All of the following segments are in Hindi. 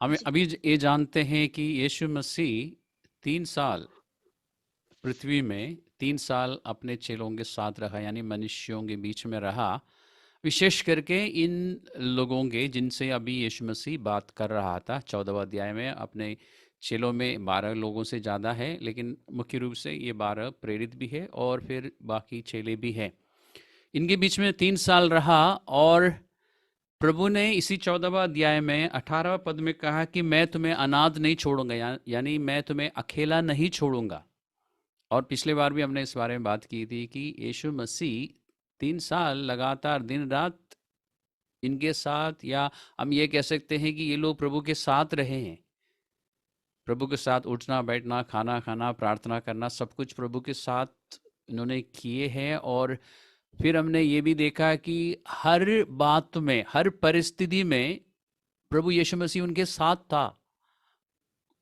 हमें जी। अभी ये जानते हैं कि यीशु मसीह 3 साल पृथ्वी में 3 साल अपने चेलों के साथ रहा, यानी मनुष्यों के बीच में रहा। विशेष करके इन लोगों के जिनसे अभी यीशु मसीह बात कर रहा था 14वें अध्याय में। अपने चेलों में 12 लोगों से ज़्यादा है, लेकिन मुख्य रूप से ये 12 प्रेरित भी है और फिर बाकी चेले भी हैं। इनके बीच में 3 साल रहा और प्रभु ने इसी 14वें अध्याय में 18वें पद में कहा कि मैं तुम्हें अनाथ नहीं छोड़ूंगा, यानी मैं तुम्हें अकेला नहीं छोड़ूंगा। और पिछले बार भी हमने इस बारे में बात की थी कि यीशु मसीह 3 साल लगातार दिन रात इनके साथ, या हम ये कह सकते हैं कि ये लोग प्रभु के साथ रहे हैं। प्रभु के साथ उठना बैठना, खाना खाना, प्रार्थना करना, सब कुछ प्रभु के साथ इन्होंने किए हैं। और फिर हमने ये भी देखा कि हर बात में, हर परिस्थिति में प्रभु यीशु मसीह उनके साथ था।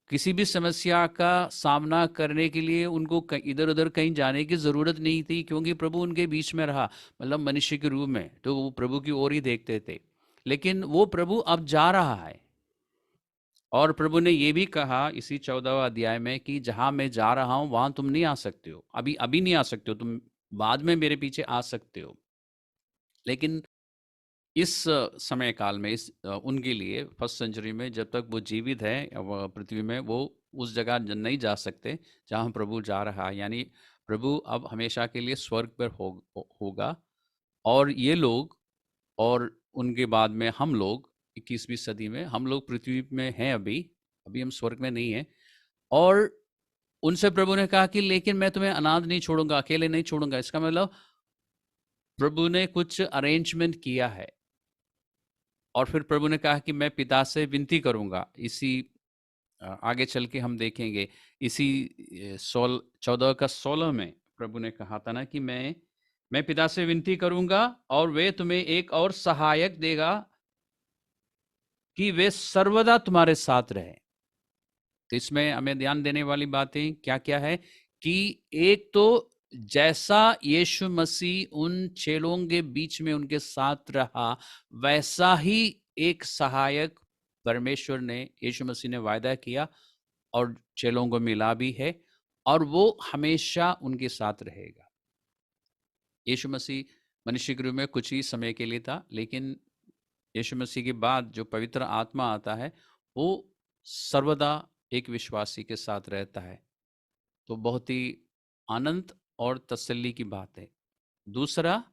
किसी भी समस्या का सामना करने के लिए उनको इधर उधर कहीं जाने की ज़रूरत नहीं थी, क्योंकि प्रभु उनके बीच में रहा। मतलब मनुष्य के रूप में तो वो प्रभु की ओर ही देखते थे। लेकिन वो प्रभु अब जा रहा है, और प्रभु ने ये भी कहा इसी 14वें अध्याय में कि जहां मैं जा रहा हूं वहां तुम नहीं आ सकते हो, अभी अभी नहीं आ सकते हो, तुम बाद में मेरे पीछे आ सकते हो। लेकिन इस समय काल में, उनके लिए फर्स्ट सेंचुरी में जब तक वो जीवित है वह पृथ्वी में, वो उस जगह नहीं जा सकते जहाँ प्रभु जा रहा है। यानी प्रभु अब हमेशा के लिए स्वर्ग पर होगा। और ये लोग, और उनके बाद में हम लोग 21वीं सदी में, हम लोग पृथ्वी में हैं अभी, अभी हम स्वर्ग में नहीं हैं। और उनसे प्रभु ने कहा कि लेकिन मैं तुम्हें अनाथ नहीं छोड़ूंगा, अकेले नहीं छोड़ूंगा। इसका मतलब प्रभु ने कुछ अरेंजमेंट किया है। और फिर प्रभु ने कहा कि मैं पिता से विनती करूंगा। इसी आगे चल के हम देखेंगे, इसी 14 का 16 में प्रभु ने कहा था ना कि मैं पिता से विनती करूंगा और वे तुम्हें एक और सहायक देगा कि वे सर्वदा तुम्हारे साथ रहे। तो इसमें हमें ध्यान देने वाली बातें क्या क्या है कि एक तो जैसा यीशु मसीह उन चेलों के बीच में उनके साथ रहा, वैसा ही एक सहायक परमेश्वर ने, यीशु मसीह ने वायदा किया और चेलों को मिला भी है, और वो हमेशा उनके साथ रहेगा। यीशु मसीह मनुष्य के रूप में कुछ ही समय के लिए था, लेकिन यीशु मसीह के बाद जो पवित्र आत्मा आता है वो सर्वदा एक विश्वासी के साथ रहता है। तो बहुत ही आनंद और तसल्ली की बात है। दूसरा,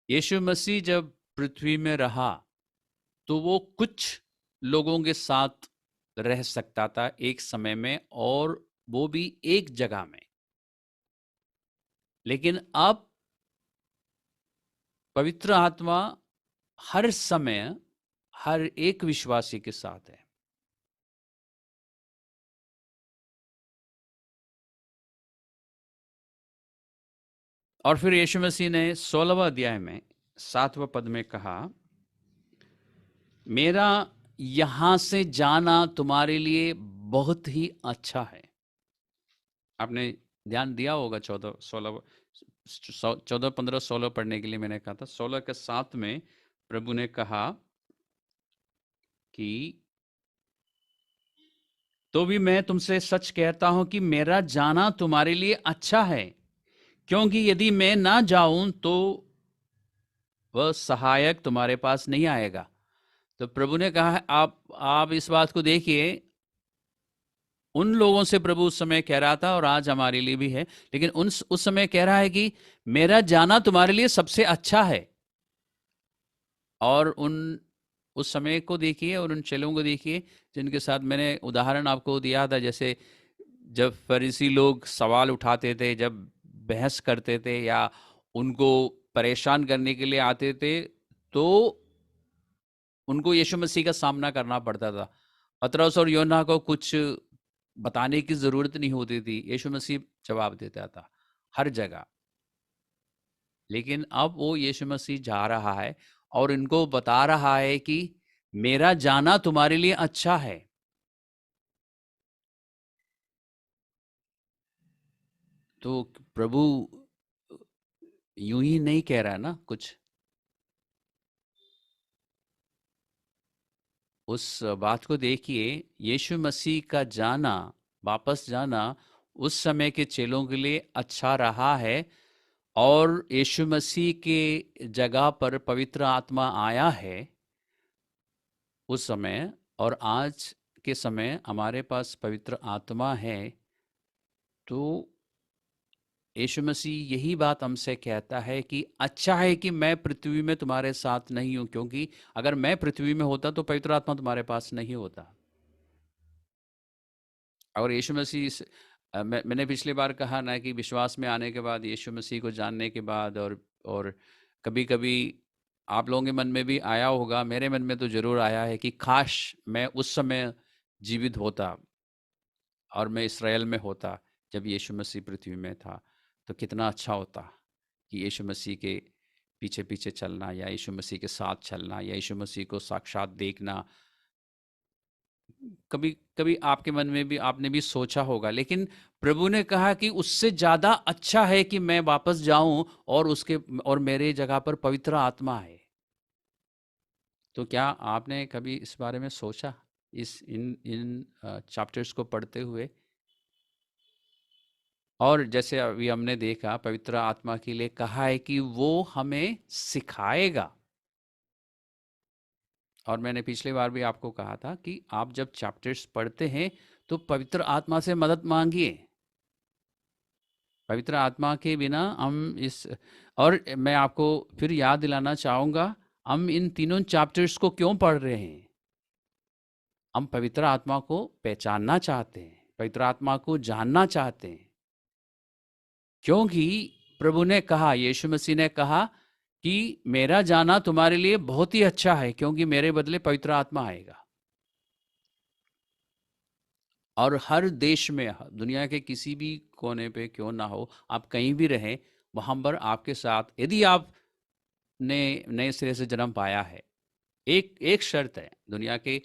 यीशु मसीह जब पृथ्वी में रहा तो वो कुछ लोगों के साथ रह सकता था एक समय में, और वो भी एक जगह में। लेकिन अब पवित्र आत्मा हर समय हर एक विश्वासी के साथ है। और फिर यीशु मसीह ने 16वें अध्याय में 7वें पद में कहा, मेरा यहां से जाना तुम्हारे लिए बहुत ही अच्छा है। आपने ध्यान दिया होगा 14, 15, 16 पढ़ने के लिए मैंने कहा था। 16 के 7 में प्रभु ने कहा कि तो भी मैं तुमसे सच कहता हूं कि मेरा जाना तुम्हारे लिए अच्छा है, क्योंकि यदि मैं ना जाऊं तो वह सहायक तुम्हारे पास नहीं आएगा। तो प्रभु ने कहा है, आप इस बात को देखिए। उन लोगों से प्रभु उस समय कह रहा था और आज हमारे लिए भी है, लेकिन उस समय कह रहा है कि मेरा जाना तुम्हारे लिए सबसे अच्छा है। और उस समय को देखिए और उन चेलों को देखिए जिनके साथ मैंने उदाहरण आपको दिया था। जैसे जब फरीसी लोग सवाल उठाते थे, जब बहस करते थे या उनको परेशान करने के लिए आते थे, तो उनको यीशु मसीह का सामना करना पड़ता था। पतरस और यूहन्ना को कुछ बताने की जरूरत नहीं होती थी, यीशु मसीह जवाब देता था हर जगह। लेकिन अब वो यीशु मसीह जा रहा है और इनको बता रहा है कि मेरा जाना तुम्हारे लिए अच्छा है। तो प्रभु यूं ही नहीं कह रहा है ना कुछ, उस बात को देखिए, यीशु मसीह का जाना, वापस जाना उस समय के चेलों के लिए अच्छा रहा है, और यीशु मसीह के जगह पर पवित्र आत्मा आया है उस समय, और आज के समय हमारे पास पवित्र आत्मा है। तो यीशु मसीह यही बात हमसे कहता है कि अच्छा है कि मैं पृथ्वी में तुम्हारे साथ नहीं हूं, क्योंकि अगर मैं पृथ्वी में होता तो पवित्र आत्मा तुम्हारे पास नहीं होता। और यीशु मसीह मैंने पिछली बार कहा ना कि विश्वास में आने के बाद, यीशु मसीह को जानने के बाद, और कभी-कभी आप लोगों के मन में भी आया होगा, मेरे मन में तो ज़रूर आया है कि काश मैं उस समय जीवित होता और मैं इस्राएल में होता जब यीशु मसीह पृथ्वी में था, तो कितना अच्छा होता कि यीशु मसीह के पीछे-पीछे चलना, या यीशु मसीह के साथ चलना, या यीशु मसीह को साक्षात देखना। कभी कभी आपके मन में भी आपने भी सोचा होगा, लेकिन प्रभु ने कहा कि उससे ज्यादा अच्छा है कि मैं वापस जाऊं, और मेरे जगह पर पवित्र आत्मा है। तो क्या आपने कभी इस बारे में सोचा, इस इन इन चैप्टर्स को पढ़ते हुए? और जैसे अभी हमने देखा, पवित्र आत्मा के लिए कहा है कि वो हमें सिखाएगा। और मैंने पिछली बार भी आपको कहा था कि आप जब चैप्टर्स पढ़ते हैं तो पवित्र आत्मा से मदद मांगिए। पवित्र आत्मा के बिना हम इस और मैं आपको फिर याद दिलाना चाहूँगा, हम इन तीनों चैप्टर्स को क्यों पढ़ रहे हैं? हम पवित्र आत्मा को पहचानना चाहते हैं, पवित्र आत्मा को जानना चाहते हैं, क्योंकि प्रभु ने कहा, यीशु मसीह ने कहा कि मेरा जाना तुम्हारे लिए बहुत ही अच्छा है, क्योंकि मेरे बदले पवित्र आत्मा आएगा। और हर देश में, दुनिया के किसी भी कोने पे क्यों ना हो, आप कहीं भी रहें, वहाँ पर आपके साथ, यदि आप ने नए सिरे से जन्म पाया है, एक एक शर्त है, दुनिया के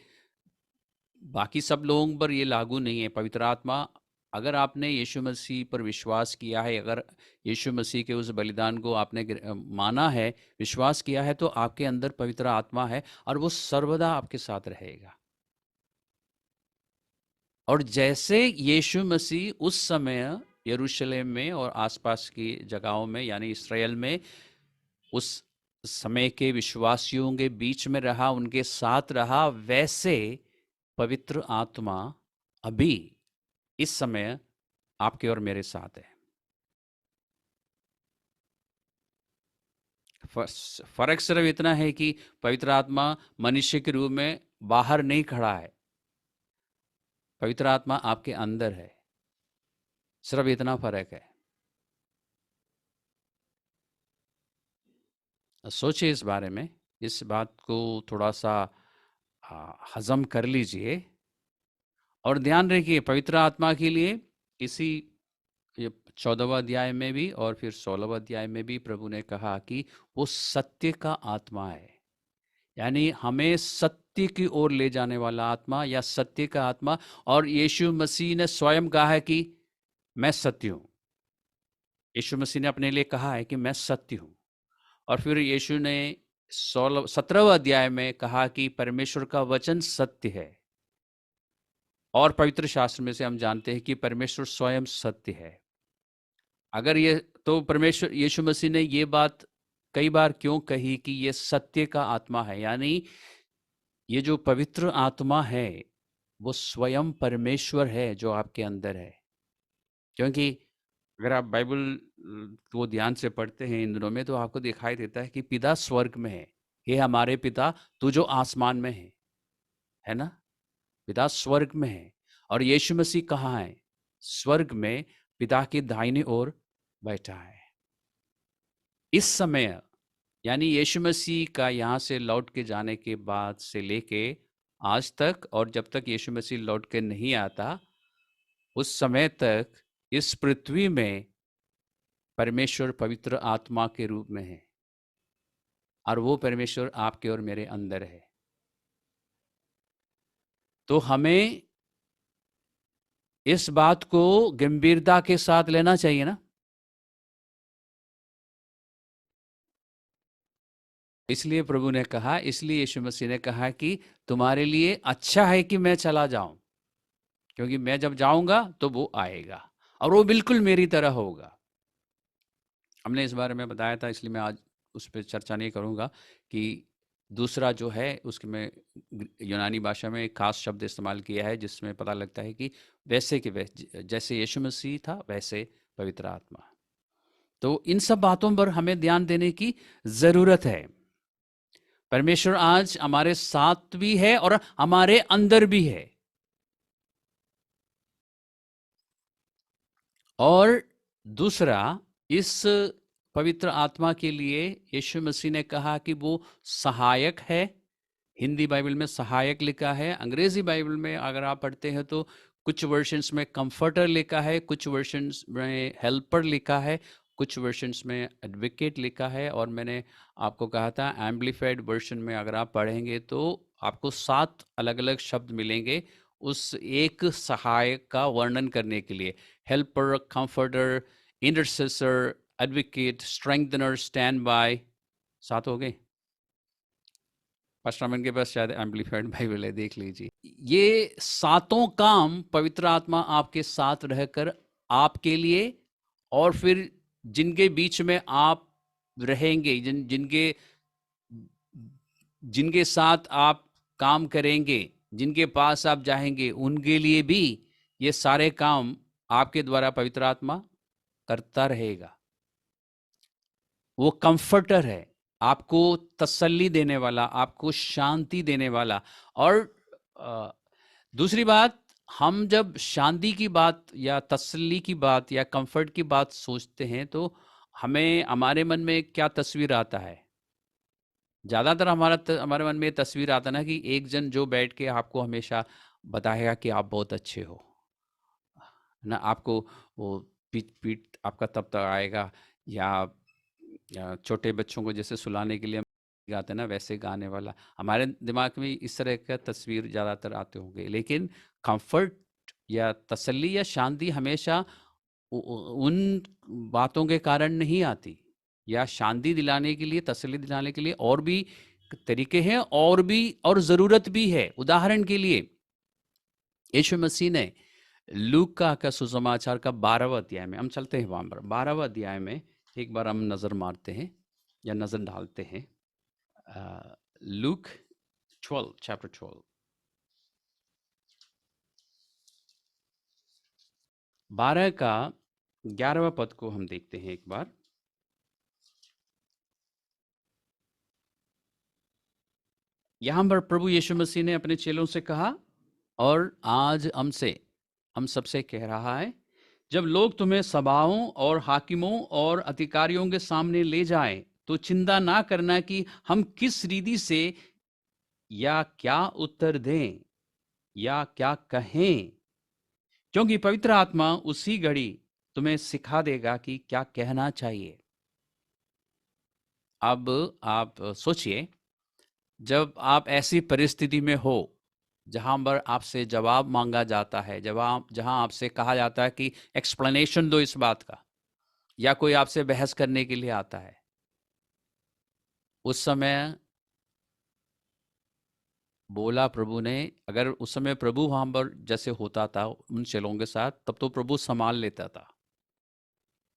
बाकी सब लोगों पर ये लागू नहीं है। पवित्र आत्मा, अगर आपने यीशु मसीह पर विश्वास किया है, अगर यीशु मसीह के उस बलिदान को आपने माना है, विश्वास किया है, तो आपके अंदर पवित्र आत्मा है और वो सर्वदा आपके साथ रहेगा। और जैसे यीशु मसीह उस समय यरूशलेम में और आसपास की जगहों में, यानी इस्राएल में, उस समय के विश्वासियों के बीच में रहा, उनके साथ रहा, वैसे पवित्र आत्मा अभी इस समय आपके और मेरे साथ है। फर्क सिर्फ इतना है कि पवित्र आत्मा मनुष्य के रूप में बाहर नहीं खड़ा है, पवित्र आत्मा आपके अंदर है, सिर्फ इतना फर्क है। सोचिए इस बारे में, इस बात को थोड़ा सा हजम कर लीजिए, और ध्यान रखिए पवित्र आत्मा के लिए इसी ये 14वां अध्याय में भी और फिर 16वां अध्याय में भी प्रभु ने कहा कि वो सत्य का आत्मा है, यानी हमें सत्य की ओर ले जाने वाला आत्मा, या सत्य का आत्मा। और यीशु मसीह ने स्वयं कहा है कि मैं सत्य हूं। यीशु मसीह ने अपने लिए कहा है कि मैं सत्य हूं। और फिर यीशु ने 17वां अध्याय में कहा कि परमेश्वर का वचन सत्य है। और पवित्र शास्त्र में से हम जानते हैं कि परमेश्वर स्वयं सत्य है। अगर ये, तो परमेश्वर, यीशु मसीह ने ये बात कई बार क्यों कही कि ये सत्य का आत्मा है, यानी ये जो पवित्र आत्मा है वो स्वयं परमेश्वर है जो आपके अंदर है। क्योंकि अगर आप बाइबल को ध्यान से पढ़ते हैं इन दिनों में, तो आपको दिखाई देता है कि पिता स्वर्ग में है। हे हमारे पिता, तू जो आसमान में है ना? पिता स्वर्ग में है। और यीशु मसीह कहाँ है? स्वर्ग में पिता की दाहिनी ओर बैठा है। इस समय, यानी यीशु मसीह का यहाँ से लौट के जाने के बाद से लेके आज तक, और जब तक यीशु मसीह लौट के नहीं आता, उस समय तक इस पृथ्वी में परमेश्वर पवित्र आत्मा के रूप में है, और वो परमेश्वर आपके और मेरे अंदर है। तो हमें इस बात को गंभीरता के साथ लेना चाहिए ना। इसलिए प्रभु ने कहा, इसलिए यीशु मसीह ने कहा कि तुम्हारे लिए अच्छा है कि मैं चला जाऊं, क्योंकि मैं जब जाऊंगा तो वो आएगा और वो बिल्कुल मेरी तरह होगा। हमने इस बारे में बताया था, इसलिए मैं आज उस पर चर्चा नहीं करूंगा कि दूसरा जो है उसके में यूनानी भाषा में एक खास शब्द इस्तेमाल किया है जिसमें पता लगता है कि वैसे कि जैसे यीशु मसीह था वैसे पवित्र आत्मा। तो इन सब बातों पर हमें ध्यान देने की ज़रूरत है। परमेश्वर आज हमारे साथ भी है और हमारे अंदर भी है। और दूसरा, इस पवित्र आत्मा के लिए यीशु मसीह ने कहा कि वो सहायक है। हिंदी बाइबल में सहायक लिखा है, अंग्रेजी बाइबल में अगर आप पढ़ते हैं तो कुछ वर्शन्स में कंफर्टर लिखा है, कुछ वर्शन्स में हेल्पर लिखा है, कुछ वर्शन्स में एडवोकेट लिखा है। और मैंने आपको कहा था एम्प्लीफाइड वर्शन में अगर आप पढ़ेंगे तो आपको 7 अलग अलग शब्द मिलेंगे उस एक सहायक का वर्णन करने के लिए। Helper, comforter, intercessor, advocate, strengthener, stand by. 7 हो गए। पास्टर के पास शायद एम्पलीफाइड बाइबल है, देख लीजिए। ये सातों काम पवित्र आत्मा आपके साथ रहकर आपके लिए और फिर जिनके बीच में आप रहेंगे, जिनके जिनके साथ आप काम करेंगे, जिनके पास आप जाएंगे, उनके लिए भी ये सारे काम आपके द्वारा पवित्र आत्मा करता रहेगा। वो कंफर्टर है, आपको तसल्ली देने वाला, आपको शांति देने वाला। और दूसरी बात, हम जब शांति की बात या तसल्ली की बात या कंफर्ट की बात सोचते हैं तो हमें हमारे मन में क्या तस्वीर आता है? ज़्यादातर हमारे मन में तस्वीर आता ना कि एक जन जो बैठ के आपको हमेशा बताएगा कि आप बहुत अच्छे हो ना, आपको वो पीठ पीठ आपका तब तक आएगा, या छोटे बच्चों को जैसे सुलाने के लिए गाते हैं ना वैसे गाने वाला। हमारे दिमाग में इस तरह का तस्वीर ज़्यादातर आते होंगे। लेकिन कंफर्ट या तसल्ली या शांति हमेशा उन बातों के कारण नहीं आती। या शांति दिलाने के लिए, तसल्ली दिलाने के लिए और भी तरीके हैं, और भी और ज़रूरत भी है। उदाहरण के लिए यीशु मसीह ने लूका का सुसमाचार का 12वां अध्याय में, हम चलते हैं वहां पर, 12वां अध्याय में एक बार हम नज़र मारते हैं या नज़र डालते हैं। लूक 12, चैप्टर 12, 12 का 11वां पद को हम देखते हैं एक बार। यहां पर प्रभु यीशु मसीह ने अपने चेलों से कहा, और आज हम सबसे कह रहा है, जब लोग तुम्हें सभाओं और हाकिमों और अधिकारियों के सामने ले जाएं तो चिंता ना करना कि हम किस रीति से या क्या उत्तर दें या क्या कहें, क्योंकि पवित्र आत्मा उसी घड़ी तुम्हें सिखा देगा कि क्या कहना चाहिए। अब आप सोचिए, जब आप ऐसी परिस्थिति में हो जहां पर आपसे जवाब मांगा जाता है, जहां आपसे कहा जाता है कि एक्सप्लेनेशन दो इस बात का, या कोई आपसे बहस करने के लिए आता है, उस समय बोला प्रभु ने, अगर उस समय प्रभु वहां पर जैसे होता था उन चेलों के साथ, तब तो प्रभु संभाल लेता था।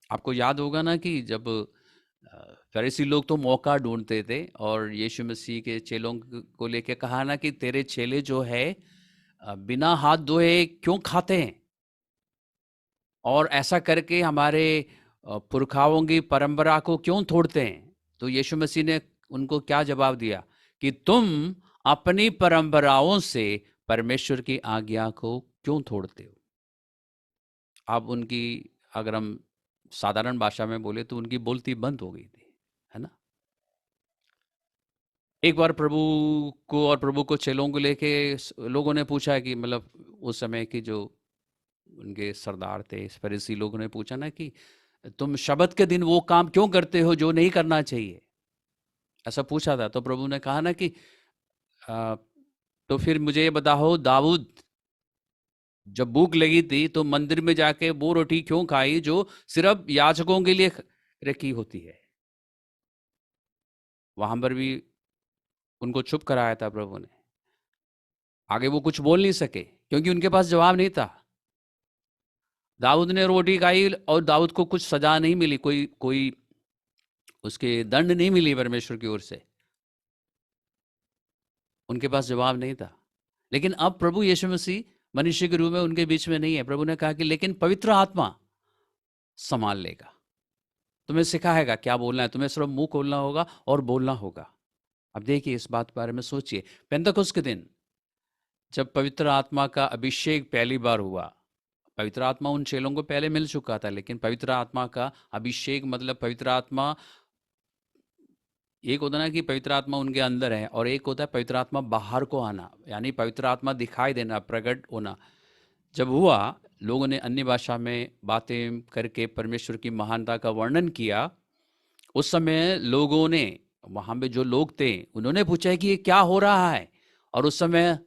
आपको याद होगा ना कि जब फरीसी लोग तो मौका ढूंढते थे और यीशु मसीह के चेलों को लेके कहा ना कि तेरे चेले जो है बिना हाथ धोए क्यों खाते हैं, और ऐसा करके हमारे पुरखाओं की परंपरा को क्यों तोड़ते हैं। तो यीशु मसीह ने उनको क्या जवाब दिया कि तुम अपनी परंपराओं से परमेश्वर की आज्ञा को क्यों तोड़ते हो। अब उनकी, अगर हम साधारण भाषा में बोले तो उनकी बोलती बंद हो गई थी, है ना। एक बार प्रभु को और प्रभु को चेलों को लेके लोगों ने पूछा कि, मतलब उस समय की जो उनके सरदार थे, फरीसी लोगों ने पूछा ना कि तुम शब्द के दिन वो काम क्यों करते हो जो नहीं करना चाहिए, ऐसा पूछा था। तो प्रभु ने कहा ना कि तो फिर मुझे ये बताओ, दाऊद जब भूख लगी थी तो मंदिर में जाके वो रोटी क्यों खाई जो सिर्फ याजकों के लिए रखी होती है। वहां पर भी उनको चुप कराया था प्रभु ने। आगे वो कुछ बोल नहीं सके क्योंकि उनके पास जवाब नहीं था। दाऊद ने रोटी खाई और दाऊद को कुछ सजा नहीं मिली, कोई कोई उसके दंड नहीं मिली परमेश्वर की ओर से, उनके पास जवाब नहीं था। लेकिन अब प्रभु यीशु मसीह मनुष्य के रूप में उनके बीच में नहीं है। प्रभु ने कहा कि लेकिन पवित्र आत्मा संभाल लेगा, तुम्हें सिखाएगा क्या बोलना है, तुम्हें सिर्फ मुंह खोलना होगा और बोलना होगा। अब देखिए, इस बात के बारे में सोचिए। पेंतकुस्त के दिन जब पवित्र आत्मा का अभिषेक पहली बार हुआ, पवित्र आत्मा उन चेलों को पहले मिल चुका था, लेकिन पवित्र आत्मा का अभिषेक मतलब पवित्र आत्मा, एक होता ना कि पवित्र आत्मा उनके अंदर है और एक होता है पवित्र आत्मा बाहर को आना, यानी पवित्र आत्मा दिखाई देना, प्रकट होना। जब हुआ, लोगों ने अन्य भाषा में बातें करके परमेश्वर की महानता का वर्णन किया। उस समय लोगों ने, वहां पे जो लोग थे, उन्होंने पूछा कि ये क्या हो रहा है। और उस समय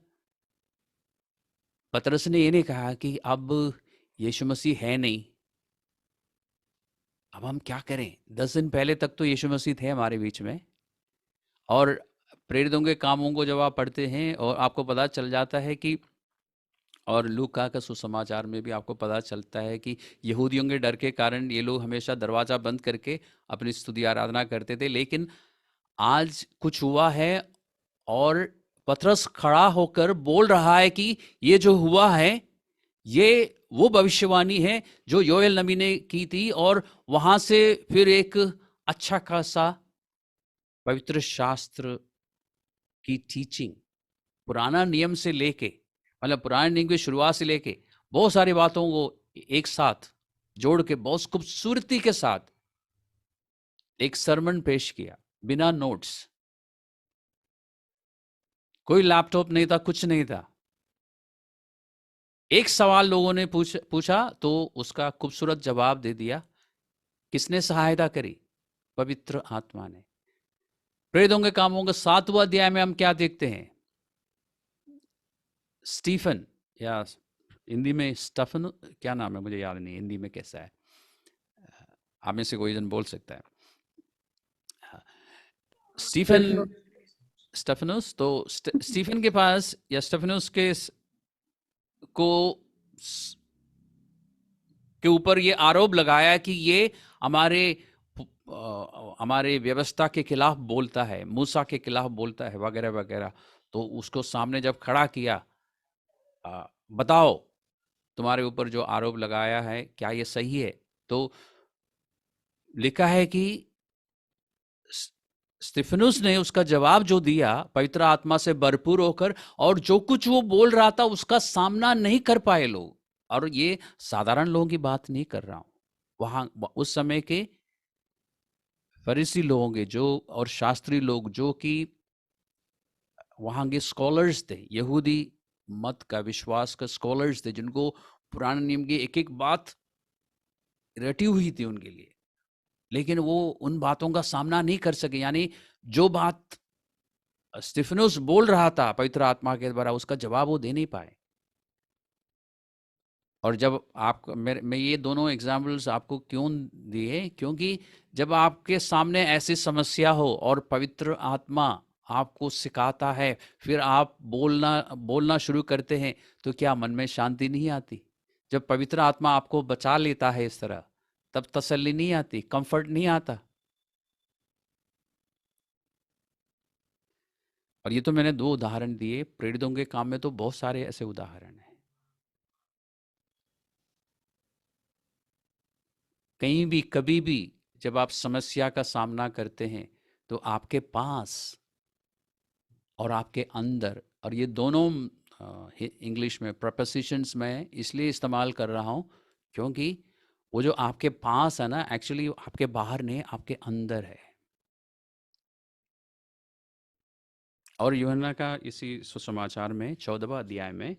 पतरस ने ये नहीं कहा कि अब यीशु मसीह है नहीं, अब हम क्या करें। 10 दिन पहले तक तो यीशु मसीह थे हमारे बीच में। और प्रेरितों के कामों को जब आप पढ़ते हैं और आपको पता चल जाता है कि, और लूका का सुसमाचार में भी आपको पता चलता है कि यहूदियों के डर के कारण ये लोग हमेशा दरवाज़ा बंद करके अपनी स्तुति आराधना करते थे। लेकिन आज कुछ हुआ है और पतरस खड़ा होकर बोल रहा है कि ये जो हुआ है ये वो भविष्यवाणी है जो योएल नबी ने की थी। और वहां से फिर एक अच्छा खासा पवित्र शास्त्र की टीचिंग, पुराना नियम से लेके, मतलब पुराने नियम की शुरुआत से लेके बहुत सारी बातों को एक साथ जोड़ के बहुत खूबसूरती के साथ एक सरमन पेश किया, बिना नोट्स, कोई लैपटॉप नहीं था, कुछ नहीं था। एक सवाल लोगों ने पूछा तो उसका खूबसूरत जवाब दे दिया। किसने सहायता करी? पवित्र आत्मा ने। प्रेरितों के कामों के 7वां अध्याय में हम क्या देखते हैं? स्टीफन, या हिंदी में स्टफन, क्या नाम है मुझे याद नहीं, हिंदी में कैसा है, आप में से कोई जन बोल सकता है। स्टीफन, स्टेफनस। तो स्टीफन के पास, या स्टेफनस को के ऊपर ये आरोप लगाया कि ये हमारे व्यवस्था के खिलाफ बोलता है, मूसा के खिलाफ बोलता है, वगैरह वगैरह। तो उसको सामने जब खड़ा किया, बताओ तुम्हारे ऊपर जो आरोप लगाया है क्या ये सही है? तो लिखा है कि स्तिफनुस ने उसका जवाब जो दिया पवित्र आत्मा से भरपूर होकर, और जो कुछ वो बोल रहा था उसका सामना नहीं कर पाए लोग। और ये साधारण लोगों की बात नहीं कर रहा हूं, वहां उस समय के फरीसी लोगों के जो, और शास्त्री लोग जो कि वहां के स्कॉलर्स थे, यहूदी मत का, विश्वास का स्कॉलर्स थे, जिनको पुराने नियम की एक एक बात रटी हुई थी उनके लिए, लेकिन वो उन बातों का सामना नहीं कर सके। यानी जो बात स्टिफनुस बोल रहा था पवित्र आत्मा के द्वारा, उसका जवाब वो दे नहीं पाए। और जब आप, मैं ये दोनों एग्जाम्पल्स आपको क्यों दिए, क्योंकि जब आपके सामने ऐसी समस्या हो और पवित्र आत्मा आपको सिखाता है, फिर आप बोलना शुरू करते हैं, तो क्या मन में शांति नहीं आती? जब पवित्र आत्मा आपको बचा लेता है इस तरह, तब तसल्ली नहीं आती, कंफर्ट नहीं आता। और ये तो मैंने 2 उदाहरण दिए, प्रेरितों के काम में तो बहुत सारे ऐसे उदाहरण हैं। कहीं भी कभी भी जब आप समस्या का सामना करते हैं, तो आपके पास और आपके अंदर, और ये दोनों इंग्लिश में प्रपोजिशंस में इसलिए इस्तेमाल कर रहा हूँ क्योंकि वो जो आपके पास है ना, एक्चुअली आपके बाहर नहीं, आपके अंदर है। और यूहन्ना का इसी सुसमाचार में 14वां अध्याय में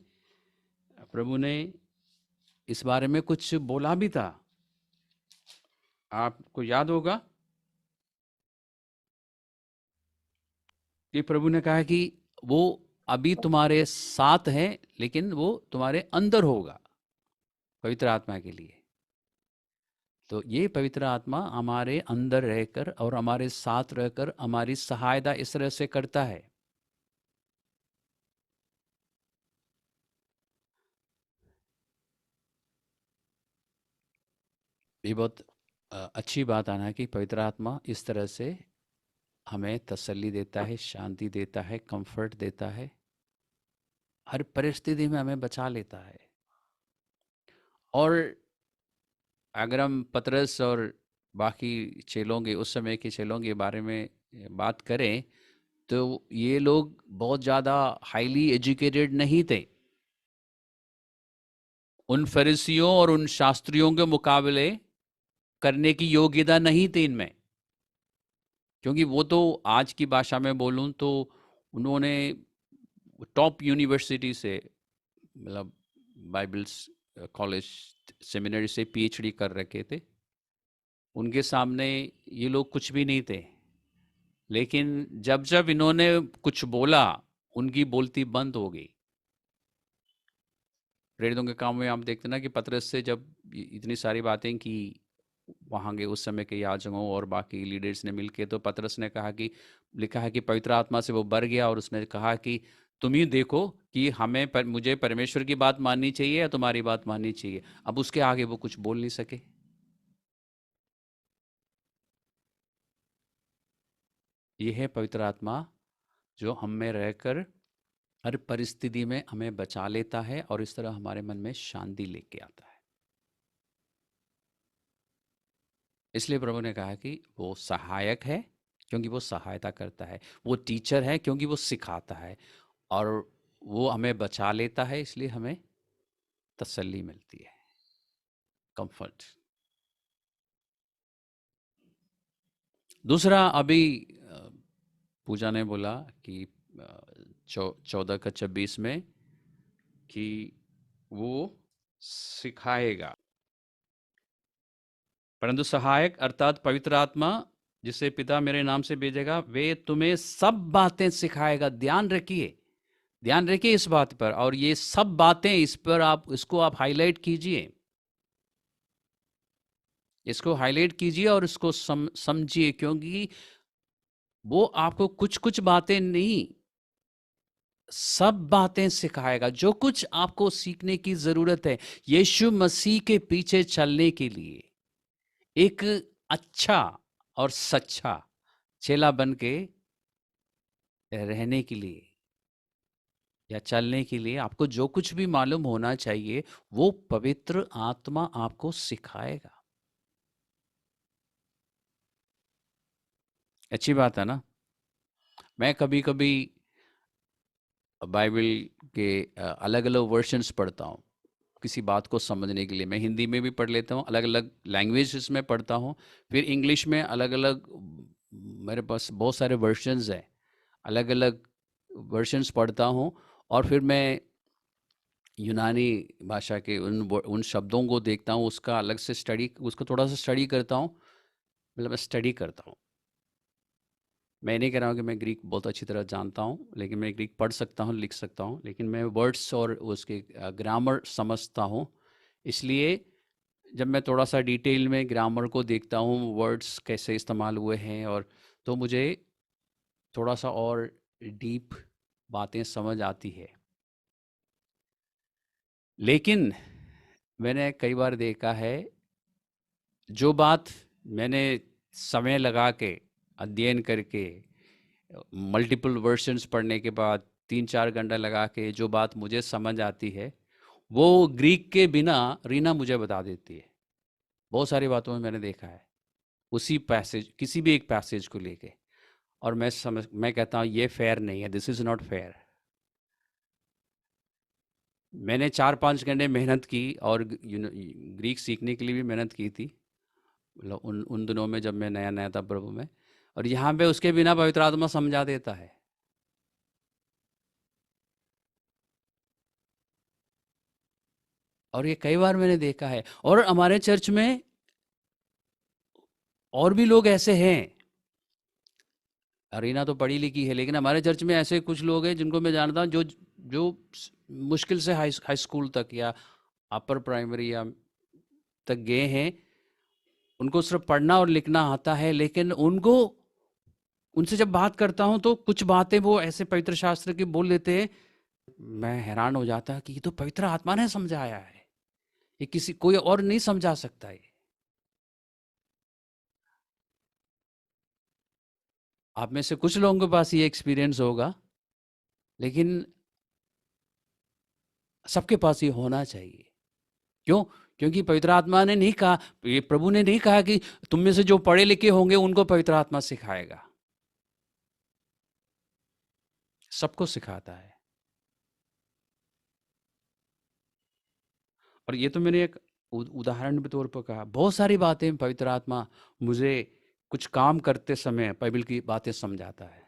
प्रभु ने इस बारे में कुछ बोला भी था, आपको याद होगा कि प्रभु ने कहा कि वो अभी तुम्हारे साथ है, लेकिन वो तुम्हारे अंदर होगा पवित्र आत्मा के लिए। तो ये पवित्र आत्मा हमारे अंदर रहकर और हमारे साथ रहकर हमारी सहायता इस तरह से करता है। ये बहुत अच्छी बात आना कि पवित्र आत्मा इस तरह से हमें तसल्ली देता है, शांति देता है, कंफर्ट देता है, हर परिस्थिति में हमें बचा लेता है। और अगर हम पतरस और बाकी चेलों के, उस समय के चेलों के बारे में बात करें, तो ये लोग बहुत ज़्यादा हाईली एजुकेटेड नहीं थे। उन फरीसियों और उन शास्त्रियों के मुकाबले करने की योग्यता नहीं थी इनमें, क्योंकि वो तो, आज की भाषा में बोलूं तो, उन्होंने टॉप यूनिवर्सिटी से, मतलब बाइबल्स कॉलेज सेमिनरी से पीएचडी कर रखे थे। उनके सामने ये लोग कुछ भी नहीं थे। लेकिन जब जब इन्होंने कुछ बोला, उनकी बोलती बंद हो गई। प्रेरितों के काम में आप देखते ना कि पतरस से जब इतनी सारी बातें की वहाँ के उस समय के याजकों और बाकी लीडर्स ने मिलके, तो पतरस ने कहा कि, लिखा है कि पवित्र आत्मा से वो भर गया और उसने कहा कि तुम ही देखो कि मुझे परमेश्वर की बात माननी चाहिए या तुम्हारी बात माननी चाहिए। अब उसके आगे वो कुछ बोल नहीं सके। यह है पवित्र आत्मा जो हम में रहकर हर परिस्थिति में हमें बचा लेता है और इस तरह हमारे मन में शांति लेके आता है। इसलिए प्रभु ने कहा कि वो सहायक है क्योंकि वो सहायता करता है, वो टीचर है क्योंकि वो सिखाता है, और वो हमें बचा लेता है, इसलिए हमें तसल्ली मिलती है, कंफर्ट। दूसरा, अभी पूजा ने बोला कि 14 का 26 में कि वो सिखाएगा, परंतु सहायक अर्थात पवित्र आत्मा जिसे पिता मेरे नाम से भेजेगा, वे तुम्हें सब बातें सिखाएगा। ध्यान रखिए इस बात पर, और ये सब बातें, इस पर इसको आप हाईलाइट कीजिए, इसको हाईलाइट कीजिए और इसको समझिए, क्योंकि वो आपको कुछ कुछ बातें नहीं, सब बातें सिखाएगा। जो कुछ आपको सीखने की जरूरत है यीशु मसीह के पीछे चलने के लिए, एक अच्छा और सच्चा चेला बन के रहने के लिए या चलने के लिए, आपको जो कुछ भी मालूम होना चाहिए वो पवित्र आत्मा आपको सिखाएगा। अच्छी बात है ना। मैं कभी कभी बाइबल के अलग अलग वर्शंस पढ़ता हूँ किसी बात को समझने के लिए। मैं हिंदी में भी पढ़ लेता हूँ, अलग अलग लैंग्वेजेस में पढ़ता हूँ, फिर इंग्लिश में अलग अलग, मेरे पास बहुत सारे वर्शंस हैं, अलग अलग वर्शंस पढ़ता हूँ। और फिर मैं यूनानी भाषा के उन शब्दों को देखता हूँ, उसका अलग से स्टडी, उसको थोड़ा सा स्टडी करता हूँ, मतलब मैं स्टडी करता हूँ। मैं नहीं कह रहा हूँ कि मैं ग्रीक बहुत अच्छी तरह जानता हूँ, लेकिन मैं ग्रीक पढ़ सकता हूँ, लिख सकता हूँ, लेकिन मैं वर्ड्स और उसके ग्रामर समझता हूँ। इसलिए जब मैं थोड़ा सा डिटेल में ग्रामर को देखता हूँ, वर्ड्स कैसे इस्तेमाल हुए हैं, और तो मुझे थोड़ा सा और डीप बातें समझ आती है। लेकिन मैंने कई बार देखा है, जो बात मैंने समय लगा के अध्ययन करके मल्टीपल वर्शंस पढ़ने के बाद 3-4 घंटा लगा के जो बात मुझे समझ आती है, वो ग्रीक के बिना रीना मुझे बता देती है। बहुत सारी बातों में मैंने देखा है, उसी पैसेज, किसी भी एक पैसेज को लेके, और मैं कहता हूँ ये फेयर नहीं है, दिस इज़ नॉट फेयर। मैंने 4-5 घंटे मेहनत की, और ग्रीक सीखने के लिए भी मेहनत की थी, मतलब उन उन दिनों में जब मैं नया नया था प्रभु में, और यहाँ पे उसके बिना पवित्र आत्मा समझा देता है। और ये कई बार मैंने देखा है, और हमारे चर्च में और भी लोग ऐसे हैं। अरीना तो पढ़ी लिखी है, लेकिन हमारे चर्च में ऐसे कुछ लोग हैं जिनको मैं जानता हूँ, जो जो मुश्किल से हाई स्कूल तक या अपर प्राइमरी या तक गए हैं, उनको सिर्फ पढ़ना और लिखना आता है, लेकिन उनसे जब बात करता हूँ तो कुछ बातें वो ऐसे पवित्र शास्त्र की बोल देते हैं, मैं हैरान हो जाता कि ये तो पवित्र आत्मा ने समझाया है, ये किसी कोई और नहीं समझा सकता है। आप में से कुछ लोगों के पास ये एक्सपीरियंस होगा, लेकिन सबके पास ये होना चाहिए। क्यों? क्योंकि पवित्र आत्मा ने नहीं कहा, ये प्रभु ने नहीं कहा कि तुम में से जो पढ़े लिखे होंगे उनको पवित्र आत्मा सिखाएगा। सबको सिखाता है। और ये तो मैंने एक उदाहरण के तौर पर कहा, बहुत सारी बातें पवित्र आत्मा मुझे कुछ काम करते समय बाइबल की बातें समझाता है।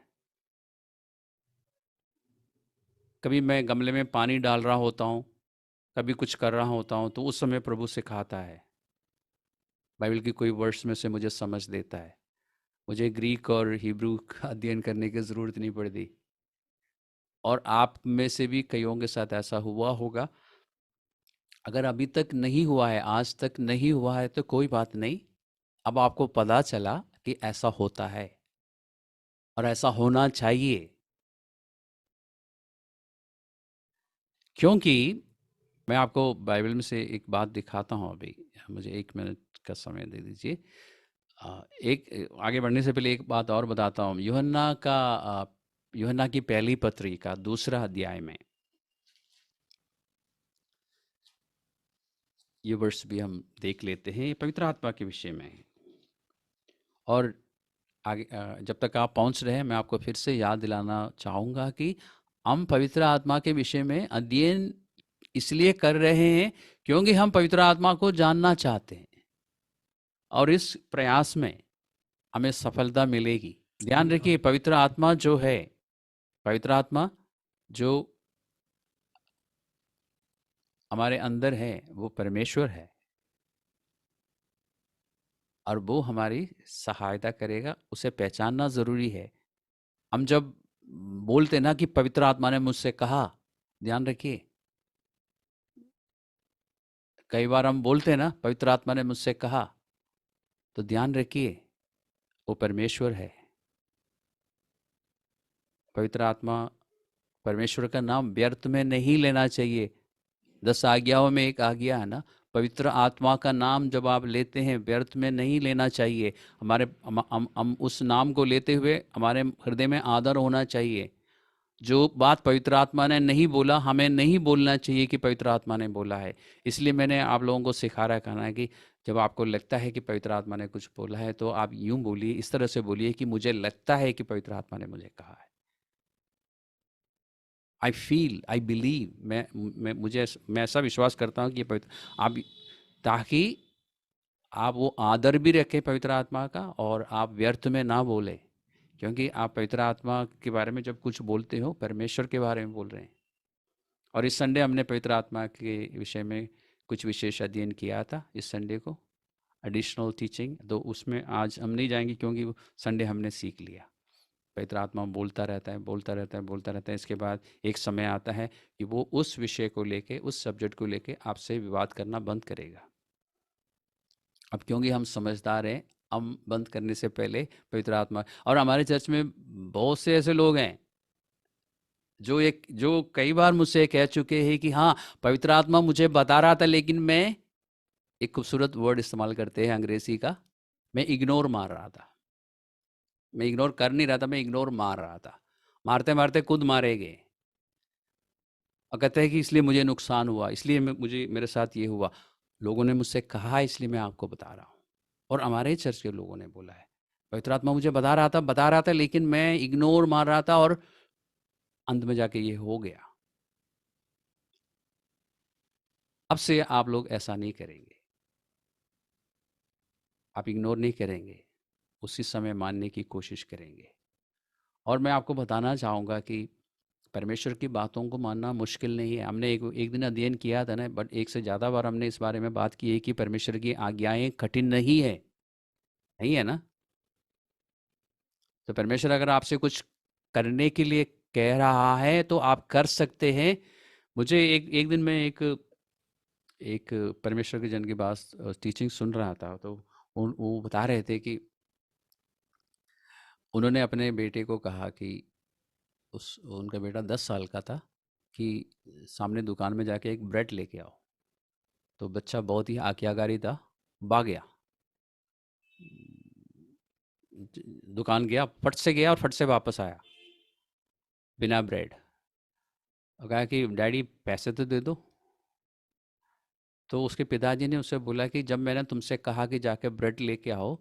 कभी मैं गमले में पानी डाल रहा होता हूँ, कभी कुछ कर रहा होता हूँ, तो उस समय प्रभु सिखाता है, बाइबल की कोई वर्ड्स में से मुझे समझ देता है। मुझे ग्रीक और हिब्रू का अध्ययन करने की ज़रूरत नहीं पड़ती। और आप में से भी कईयों के साथ ऐसा हुआ होगा। अगर अभी तक नहीं हुआ है, आज तक नहीं हुआ है, तो कोई बात नहीं। अब आपको पता चला कि ऐसा होता है और ऐसा होना चाहिए। क्योंकि मैं आपको बाइबल में से एक बात दिखाता हूँ अभी। मुझे 1 मिनट का समय दे दीजिए। एक आगे बढ़ने से पहले एक बात और बताता हूँ। यूहन्ना की पहली पत्री का 2 अध्याय में ये वर्ष भी हम देख लेते हैं। ये पवित्र आत्मा के विषय में है। और आगे जब तक आप पहुंच रहे हैं, मैं आपको फिर से याद दिलाना चाहूँगा कि हम पवित्र आत्मा के विषय में अध्ययन इसलिए कर रहे हैं क्योंकि हम पवित्र आत्मा को जानना चाहते हैं, और इस प्रयास में हमें सफलता मिलेगी। ध्यान रखिए, पवित्र आत्मा जो है, पवित्र आत्मा जो हमारे अंदर है, वो परमेश्वर है, और वो हमारी सहायता करेगा। उसे पहचानना ज़रूरी है। हम जब बोलते ना कि पवित्र आत्मा ने मुझसे कहा, ध्यान रखिए, कई बार हम बोलते हैं ना पवित्र आत्मा ने मुझसे कहा, तो ध्यान रखिए वो परमेश्वर है। पवित्र आत्मा, परमेश्वर का नाम व्यर्थ में नहीं लेना चाहिए। 10 आज्ञाओं में एक आज्ञा है ना, पवित्र आत्मा का नाम जब आप लेते हैं व्यर्थ में नहीं लेना चाहिए। हमारे हम उस नाम को लेते हुए हमारे हृदय में आदर होना चाहिए। जो बात पवित्र आत्मा ने नहीं बोला, हमें नहीं बोलना चाहिए कि पवित्र आत्मा ने बोला है। इसलिए मैंने आप लोगों को सिखा रखा है कि जब आपको लगता है कि पवित्र आत्मा ने कुछ बोला है, तो आप यूं बोलिए, इस तरह से बोलिए कि मुझे लगता है कि पवित्र आत्मा ने मुझे कहा है। आई फील, आई बिलीव, मैं ऐसा विश्वास करता हूँ कि ये पवित्र आप, ताकि आप वो आदर भी रखें पवित्र आत्मा का, और आप व्यर्थ में ना बोले। क्योंकि आप पवित्र आत्मा के बारे में जब कुछ बोलते हो, परमेश्वर के बारे में बोल रहे हैं। और इस संडे हमने पवित्र आत्मा के विषय में कुछ विशेष अध्ययन किया था। इस संडे को एडिशनल टीचिंग, तो उसमें आज हम नहीं जाएंगे क्योंकि संडे हमने सीख लिया। पवित्र आत्मा बोलता रहता है, बोलता रहता है, बोलता रहता है। इसके बाद एक समय आता है कि वो उस विषय को लेके, उस सब्जेक्ट को लेके आपसे विवाद करना बंद करेगा। अब क्योंकि हम समझदार हैं, हम बंद करने से पहले पवित्र आत्मा, और हमारे चर्च में बहुत से ऐसे लोग हैं जो कई बार मुझसे कह चुके हैं कि हाँ, पवित्र आत्मा मुझे बता रहा था, लेकिन मैं, एक खूबसूरत वर्ड इस्तेमाल करते हैं अंग्रेजी का, मैं इग्नोर मार रहा था। मैं इग्नोर कर नहीं रहा था, मैं इग्नोर मार रहा था। मारते मारते खुद मारे गए। और कहते हैं कि इसलिए मुझे नुकसान हुआ, इसलिए मुझे, मेरे साथ ये हुआ। लोगों ने मुझसे कहा, इसलिए मैं आपको बता रहा हूँ। और हमारे चर्च के लोगों ने बोला है, पवित्र आत्मा मुझे बता रहा था, लेकिन मैं इग्नोर मार रहा था, और अंत में जाके ये हो गया। अब से आप लोग ऐसा नहीं करेंगे। आप इग्नोर नहीं करेंगे, उसी समय मानने की कोशिश करेंगे। और मैं आपको बताना चाहूँगा कि परमेश्वर की बातों को मानना मुश्किल नहीं है। हमने एक दिन अध्ययन किया था ना, बट एक से ज़्यादा बार हमने इस बारे में बात की है कि परमेश्वर की आज्ञाएं कठिन नहीं है, नहीं है ना। तो परमेश्वर अगर आपसे कुछ करने के लिए कह रहा है तो आप कर सकते हैं। मुझे एक दिन में एक परमेश्वर के जन की बात टीचिंग सुन रहा था, तो वो बता रहे थे कि उन्होंने अपने बेटे को कहा कि उस उनका बेटा 10 साल का था कि सामने दुकान में जाके एक ब्रेड लेके आओ। तो बच्चा बहुत ही आज्ञाकारी था, भाग गया। दुकान गया और फट से वापस आया बिना ब्रेड। और कहा कि डैडी पैसे तो दे दो। तो उसके पिताजी ने उससे बोला कि जब मैंने तुमसे कहा कि जाके ब्रेड लेके आओ,